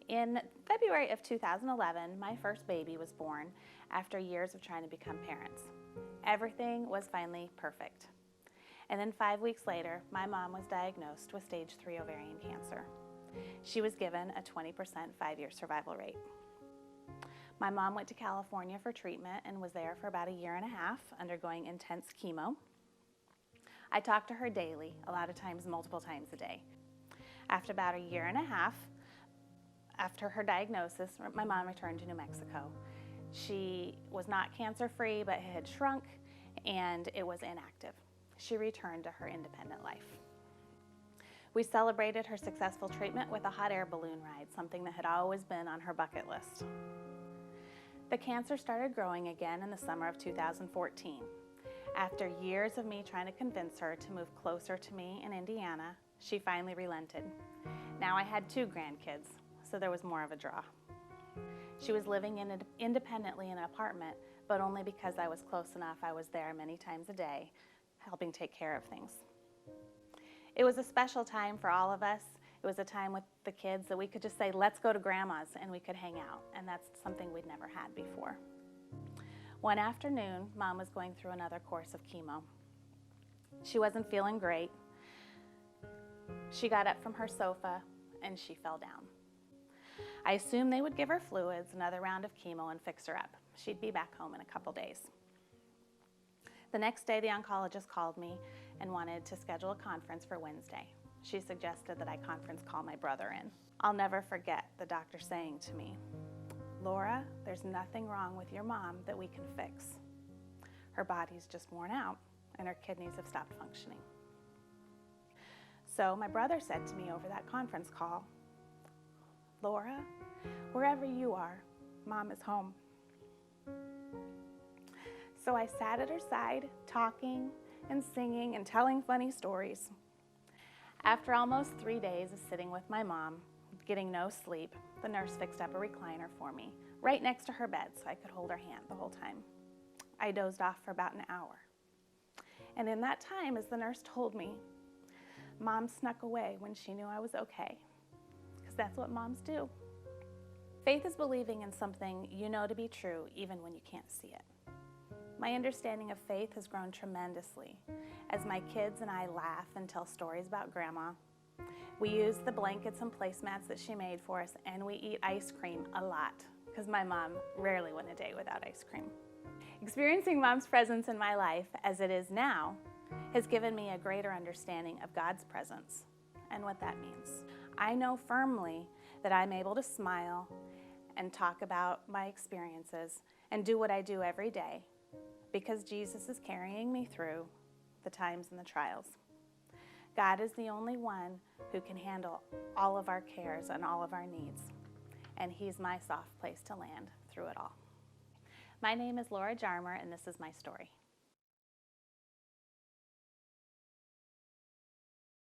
In February of 2011, my first baby was born after years of trying to become parents. Everything was finally perfect. And then 5 weeks later, my mom was diagnosed with stage 3 ovarian cancer. She was given a 20% 5-year survival rate. My mom went to California for treatment and was there for about a year and a half, undergoing intense chemo. I talked to her daily, a lot of times, multiple times a day. After about a year and a half, after her diagnosis, my mom returned to New Mexico. She was not cancer-free, but it had shrunk and it was inactive. She returned to her independent life. We celebrated her successful treatment with a hot air balloon ride, something that had always been on her bucket list. The cancer started growing again in the summer of 2014. After years of me trying to convince her to move closer to me in Indiana, she finally relented. Now I had 2 grandkids, so there was more of a draw. She was living independently in an apartment, but only because I was close enough. I was there many times a day, helping take care of things. It was a special time for all of us. It was a time with the kids that we could just say, let's go to Grandma's, and we could hang out, and that's something we'd never had before. One afternoon, Mom was going through another course of chemo. She wasn't feeling great. She got up from her sofa and she fell down. I assumed they would give her fluids, another round of chemo, and fix her up. She'd be back home in a couple days. The next day, the oncologist called me and wanted to schedule a conference for Wednesday. She suggested that I conference call my brother in. I'll never forget the doctor saying to me, "Laura, there's nothing wrong with your mom that we can fix. Her body's just worn out and her kidneys have stopped functioning." So my brother said to me over that conference call, "Laura, wherever you are, Mom is home." So I sat at her side, talking and singing and telling funny stories. After almost 3 days of sitting with my mom, getting no sleep, the nurse fixed up a recliner for me, right next to her bed so I could hold her hand the whole time. I dozed off for about an hour. And in that time, as the nurse told me, Mom snuck away when she knew I was okay, because that's what moms do. Faith is believing in something you know to be true even when you can't see it. My understanding of faith has grown tremendously as my kids and I laugh and tell stories about Grandma. We use the blankets and placemats that she made for us, and we eat ice cream a lot because my mom rarely went a day without ice cream. Experiencing Mom's presence in my life as it is now has given me a greater understanding of God's presence and what that means. I know firmly that I'm able to smile and talk about my experiences and do what I do every day because Jesus is carrying me through the times and the trials. God is the only one who can handle all of our cares and all of our needs, and He's my soft place to land through it all. My name is Laura Jarmer, and this is my story.